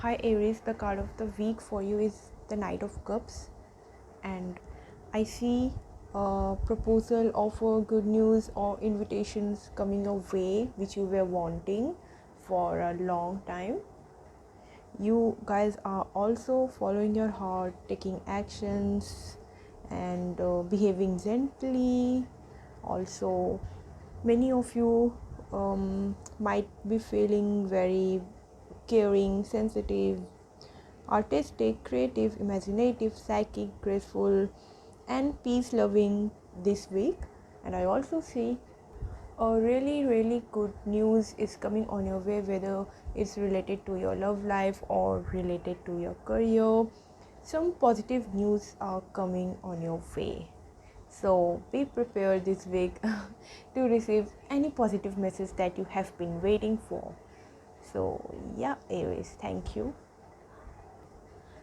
Hi Aries, the card of the week for you is the Knight of Cups, and I see a proposal, offer, good news, or invitations coming your way which you were wanting for a long time. You guys are also following your heart, taking actions, and behaving gently. Also, many of you might be feeling very caring, sensitive, artistic, creative, imaginative, psychic, graceful, and peace loving this week. And I also see a really good news is coming on your way, whether it's related to your love life or related to your career. Some positive news are coming on your way. So be prepared this week to receive any positive message that you have been waiting for. So yeah, Aries, thank you.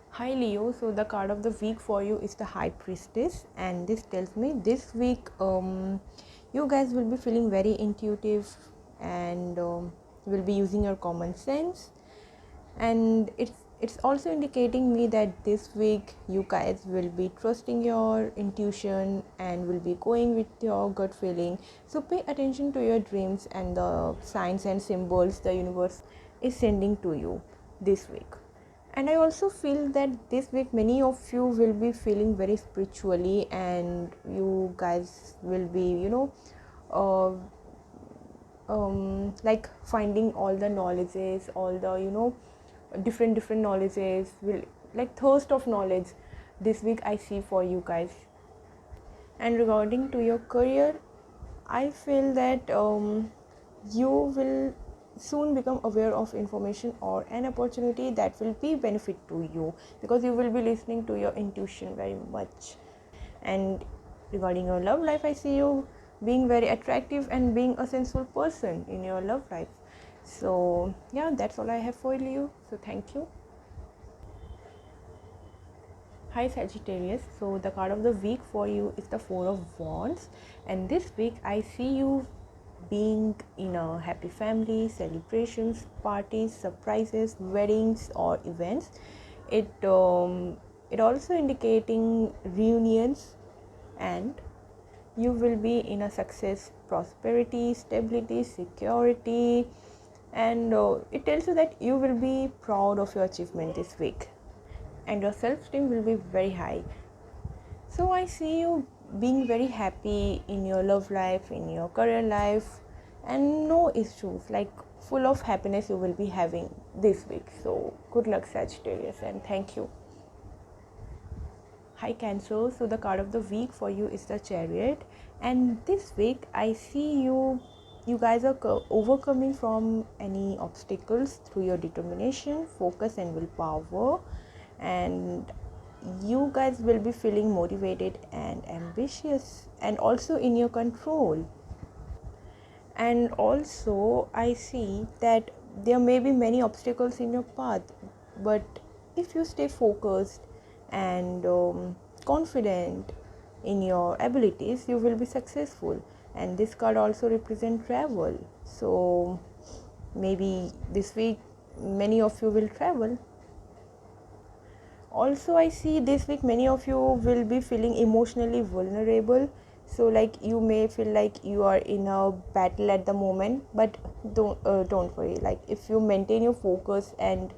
Hi Leo, so the card of the week for you is the High Priestess, and this tells me this week you guys will be feeling very intuitive and will be using your common sense, and it's also indicating me that this week you guys will be trusting your intuition and will be going with your gut feeling. So pay attention to your dreams and the signs and symbols the universe is sending to you this week. And I also feel that this week many of you will be feeling very spiritually, and you guys will be uh, like finding all the knowledges, all the different knowledges, will like thirst of knowledge this week I see for you guys. And regarding to your career, I feel that you will soon become aware of information or an opportunity that will be benefit to you, because you will be listening to your intuition very much. And regarding your love life, I see you being very attractive and being a sensual person in your love life. So yeah, that's all I have for you. So thank you. Hi Sagittarius, so the card of the week for you is the Four of Wands, and this week I see you being in a happy family, celebrations, parties, surprises, weddings, or events. It also indicating reunions, and you will be in a success, prosperity, stability, security, and it tells you that you will be proud of your achievement this week, and your self-esteem will be very high. So I see you being very happy in your love life, in your career life, and no issues, like full of happiness you will be having this week. So good luck Sagittarius, and thank you. Hi Cancer, so the card of the week for you is the Chariot, and this week I see you guys are overcoming from any obstacles through your determination, focus, and willpower, and you guys will be feeling motivated and ambitious and also in your control. And also I see that there may be many obstacles in your path, but if you stay focused and confident in your abilities, you will be successful. And this card also represents travel, so maybe this week many of you will travel. Also I see this week many of you will be feeling emotionally vulnerable, so like you may feel like you are in a battle at the moment, but don't worry, like if you maintain your focus, and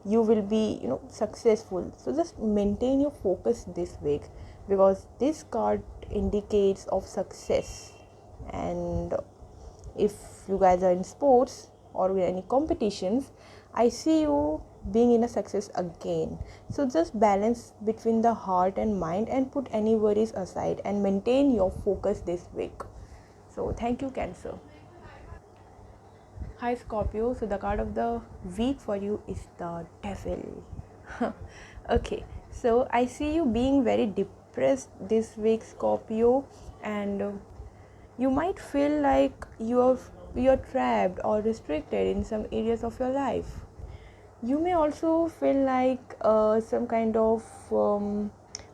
you will be successful. So just maintain your focus this week, because this card indicates of success. And if you guys are in sports or in any competitions, I see you being in a success again. So just balance between the heart and mind, and put any worries aside and maintain your focus this week. So thank you Cancer. Hi Scorpio, so the card of the week for you is the Devil. Okay, so I see you being very depressed this week Scorpio, and you might feel like you're trapped or restricted in some areas of your life. You may also feel like some kind of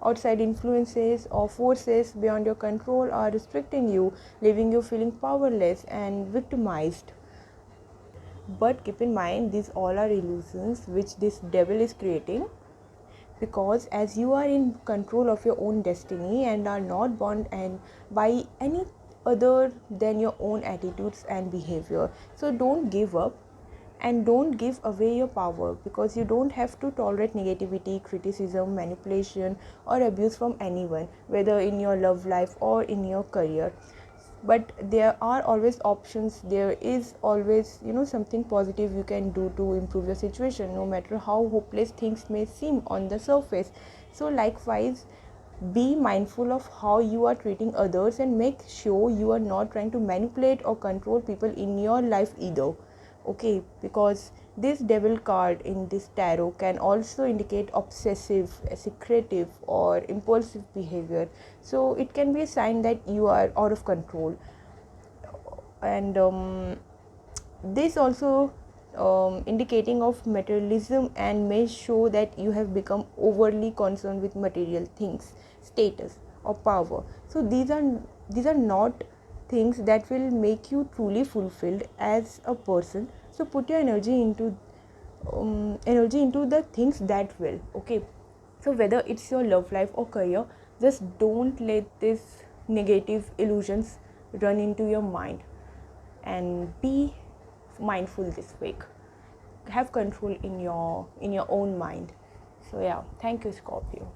outside influences or forces beyond your control are restricting you, leaving you feeling powerless and victimized. But keep in mind, these all are illusions which this devil is creating, because as you are in control of your own destiny and are not bound and by any other than your own attitudes and behavior. So don't give up and don't give away your power, because you don't have to tolerate negativity, criticism, manipulation or abuse from anyone, whether in your love life or in your career. But there are always options, there is always something positive you can do to improve your situation, no matter how hopeless things may seem on the surface. So likewise, be mindful of how you are treating others and make sure you are not trying to manipulate or control people in your life either. Okay, because this devil card in this tarot can also indicate obsessive, secretive or impulsive behavior. So it can be a sign that you are out of control. And this also indicating of materialism and may show that you have become overly concerned with material things, status or power. So these are not things that will make you truly fulfilled as a person. So put your energy into the things that will. Okay, so whether it's your love life or career, just don't let these negative illusions run into your mind, and be mindful this week. Have control in your own mind. So yeah, thank you, Scorpio.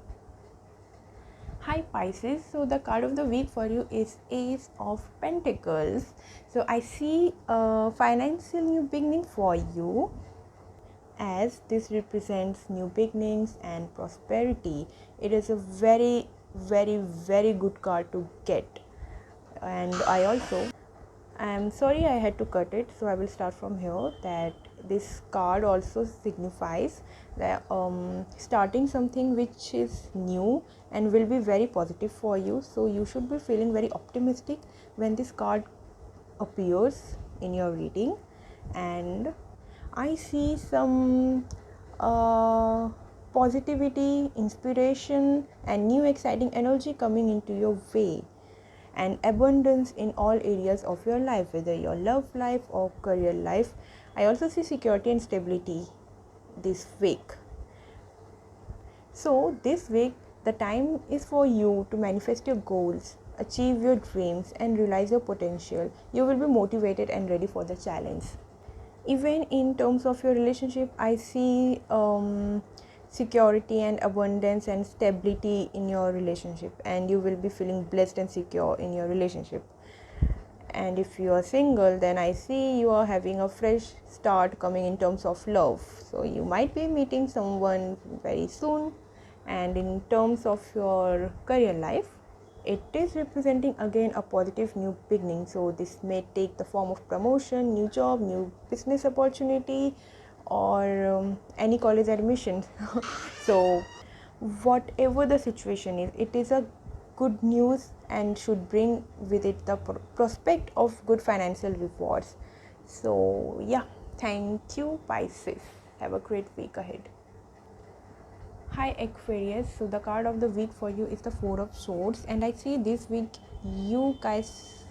Hi Pisces, so the card of the week for you is Ace of Pentacles. So I see a financial new beginning for you, as this represents new beginnings and prosperity. It is a very, very, very good card to get. And I'm sorry I had to cut it, so I will start from here. That this card also signifies that starting something which is new and will be very positive for you. So you should be feeling very optimistic when this card appears in your reading. And I see some positivity, inspiration and new exciting energy coming into your way, and abundance in all areas of your life, whether your love life or career life. I also see security and stability this week. So this week, the time is for you to manifest your goals, achieve your dreams and realize your potential. You will be motivated and ready for the challenge. Even in terms of your relationship, I see security and abundance and stability in your relationship, and you will be feeling blessed and secure in your relationship. And if you are single, then I see you are having a fresh start coming in terms of love. So you might be meeting someone very soon. And in terms of your career life, it is representing again a positive new beginning. So this may take the form of promotion, new job, new business opportunity, or any college admission. So whatever the situation is, it is a good news and should bring with it the prospect of good financial rewards. So yeah, thank you Pisces, have a great week ahead. Hi Aquarius, so the card of the week for you is the Four of Swords, and I see this week you guys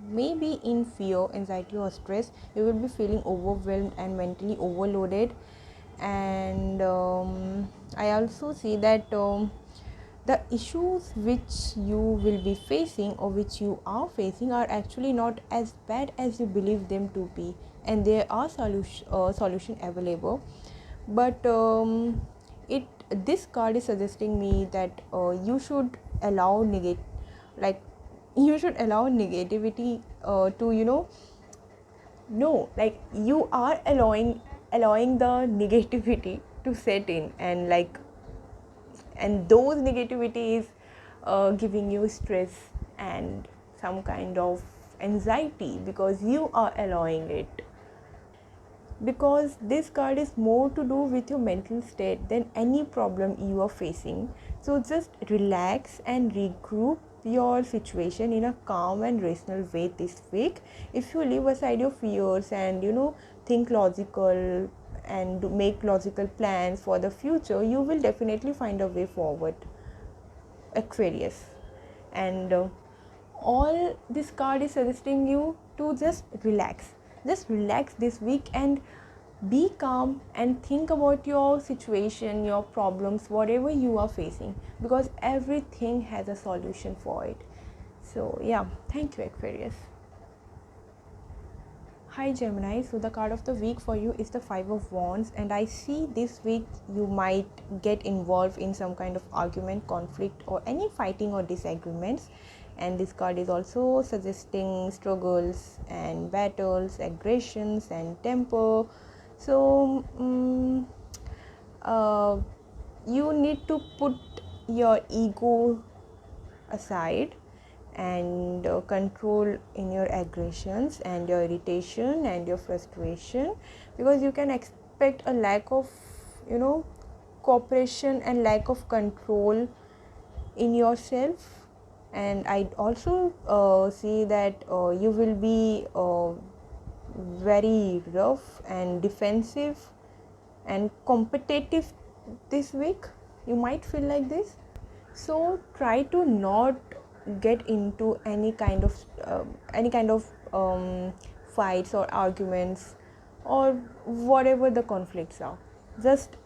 may be in fear, anxiety or stress. You will be feeling overwhelmed and mentally overloaded. And I also see that the issues which you will be facing or which you are facing are actually not as bad as you believe them to be, and there are solution available. But it this card is suggesting me that you should allow like you should allow negativity to no, like you are allowing the negativity to set in, and those negativity is giving you stress and some kind of anxiety because you are allowing it. Because this card is more to do with your mental state than any problem you are facing. So just relax and regroup your situation in a calm and rational way this week. If you leave aside your fears and think logical and make logical plans for the future, you will definitely find a way forward, Aquarius. And all this card is suggesting you to just relax just relax this week and be calm and think about your situation, your problems, whatever you are facing, because everything has a solution for it. So yeah, thank you, Aquarius. Hi Gemini, so the card of the week for you is the Five of Wands, and I see this week you might get involved in some kind of argument, conflict, or any fighting or disagreements. And this card is also suggesting struggles and battles, aggressions, and temper. So you need to put your ego aside and control in your aggressions and your irritation and your frustration, because you can expect a lack of cooperation and lack of control in yourself. And I also see that you will be very rough and defensive and competitive this week. You might feel like this, so try to not get into any kind of fights or arguments or whatever the conflicts are. Just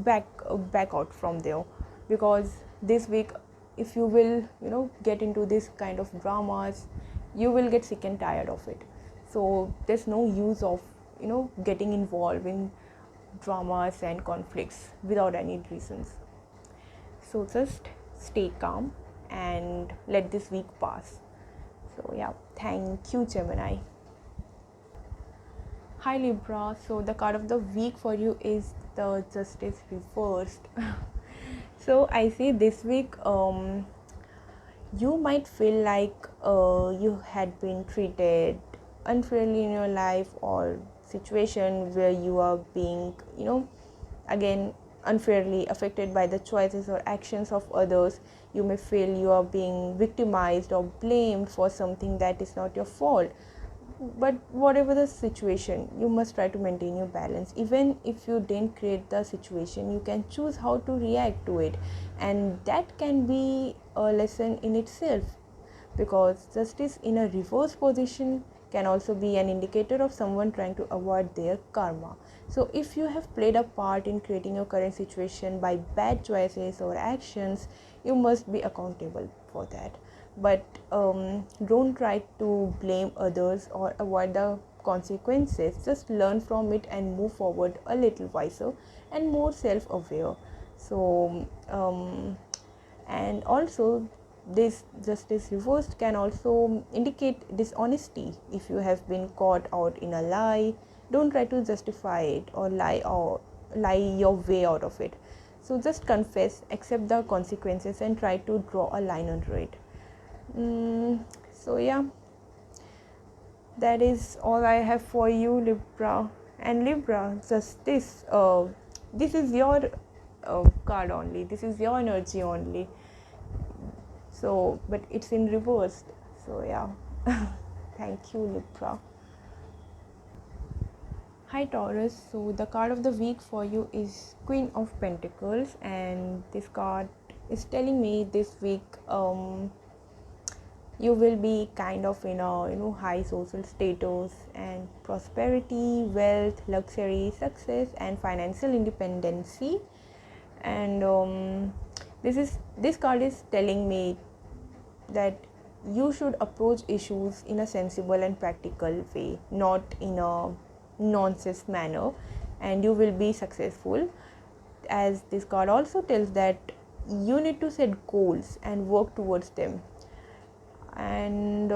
back back out from there, because this week if you will get into this kind of dramas, you will get sick and tired of it. So there's no use of getting involved in dramas and conflicts without any reasons. So just stay calm and let this week pass. So yeah, thank you, Gemini. Hi Libra, so the card of the week for you is the Justice reversed. So I see this week you might feel like you had been treated unfairly in your life, or situation where you are being again unfairly affected by the choices or actions of others. You may feel you are being victimized or blamed for something that is not your fault. But whatever the situation, you must try to maintain your balance. Even if you didn't create the situation, you can choose how to react to it, and that can be a lesson in itself, because justice in a reverse position can also be an indicator of someone trying to avoid their karma. So if you have played a part in creating your current situation by bad choices or actions, you must be accountable for that. But don't try to blame others or avoid the consequences. Just learn from it and move forward a little wiser and more self-aware. So and also, this justice reversed can also indicate dishonesty. If you have been caught out in a lie, don't try to justify it or lie your way out of it. So just confess, accept the consequences, and try to draw a line under it. So yeah, that is all I have for you, Libra. And Libra, just this is your card only, this is your energy only. So but it's in reversed. So yeah. Thank you, Libra. Hi Taurus, so the card of the week for you is Queen of Pentacles, and this card is telling me this week you will be kind of in a high social status and prosperity, wealth, luxury, success, and financial independency. And this card is telling me that you should approach issues in a sensible and practical way, not in a nonsense manner, and you will be successful. As this card also tells that you need to set goals and work towards them. And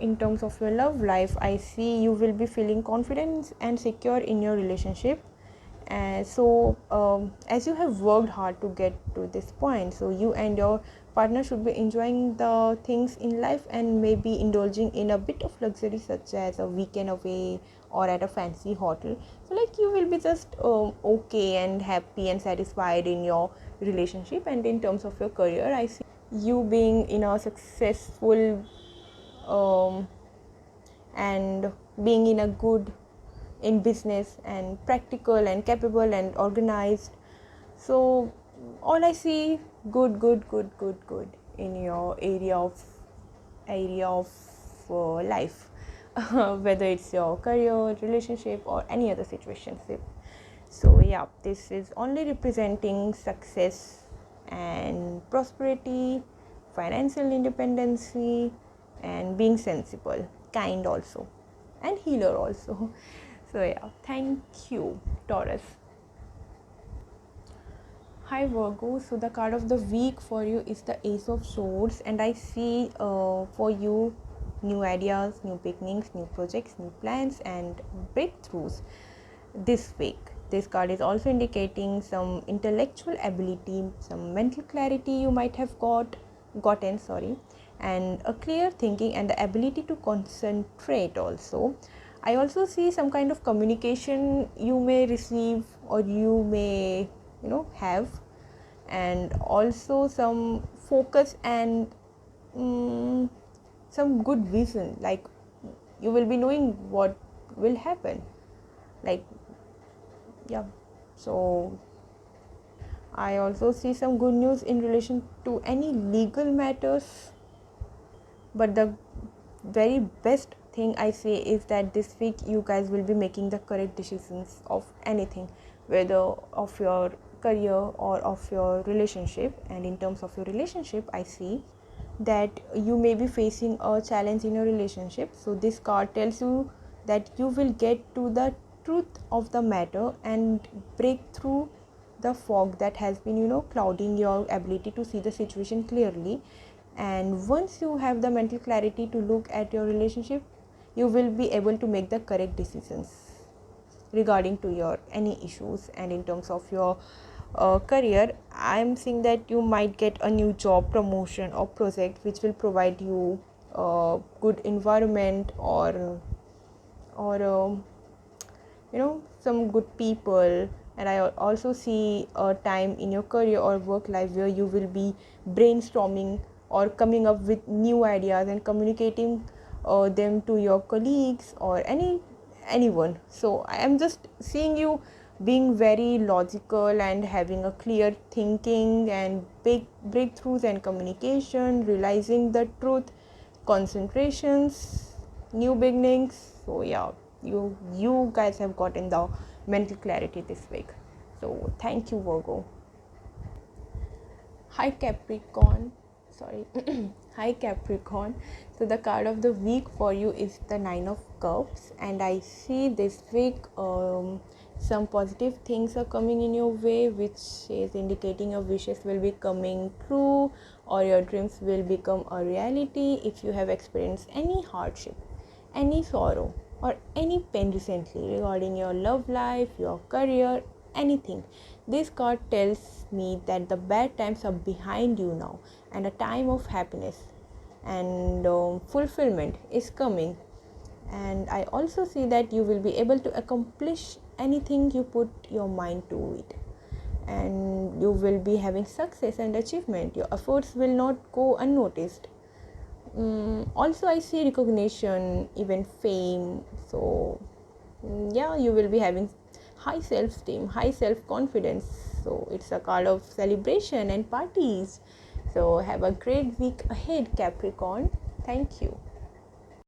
in terms of your love life, I see you will be feeling confident and secure in your relationship. And so as you have worked hard to get to this point, so you and your partner should be enjoying the things in life and maybe indulging in a bit of luxury, such as a weekend away or at a fancy hotel. So like you will be just okay and happy and satisfied in your relationship. And in terms of your career, I see you being in a successful and being in a good in business and practical and capable and organized. So all I see good in your area of life. whether it's your career, relationship, or any other situationship. So yeah, this is only representing success and prosperity, financial independency, and being sensible, kind also, and healer also. So yeah, thank you, Taurus. Hi Virgo, so the card of the week for you is the Ace of Swords, and I see for you new ideas, new beginnings, new projects, new plans, and breakthroughs this week. This card is also indicating some intellectual ability, some mental clarity you might have gotten, and a clear thinking and the ability to concentrate also. I also see some kind of communication you may receive or you may have, and also some focus and some good vision, like you will be knowing what will happen, like yeah. So I also see some good news in relation to any legal matters, but the very best thing I say is that this week you guys will be making the correct decisions of anything, whether of your career or of your relationship. And in terms of your relationship, I see that you may be facing a challenge in your relationship, so this card tells you that you will get to the truth of the matter and break through the fog that has been clouding your ability to see the situation clearly. And once you have the mental clarity to look at your relationship, you will be able to make the correct decisions regarding to your any issues. And in terms of your career, I am seeing that you might get a new job, promotion, or project which will provide you a good environment, or some good people. And I also see a time in your career or work life where you will be brainstorming or coming up with new ideas and communicating them to your colleagues or anyone. So I am just seeing you being very logical and having a clear thinking and big breakthroughs and communication, realizing the truth, concentrations, new beginnings. So yeah, you guys have gotten the mental clarity this week. So thank you, Virgo. Hi Capricorn, sorry. Hi Capricorn. So the card of the week for you is the Nine of Cups, and I see this week some positive things are coming in your way, which is indicating your wishes will be coming true or your dreams will become a reality. If you have experienced any hardship, any sorrow, or any pain recently regarding your love life, your career, anything, this card tells me that the bad times are behind you now and a time of happiness and fulfillment is coming. And I also see that you will be able to accomplish anything you put your mind to it, and you will be having success and achievement. Your efforts will not go unnoticed. Also I see recognition, even fame. So yeah, you will be having high self-esteem, high self-confidence. So it's a card of celebration and parties. So have a great week ahead, Capricorn. Thank you.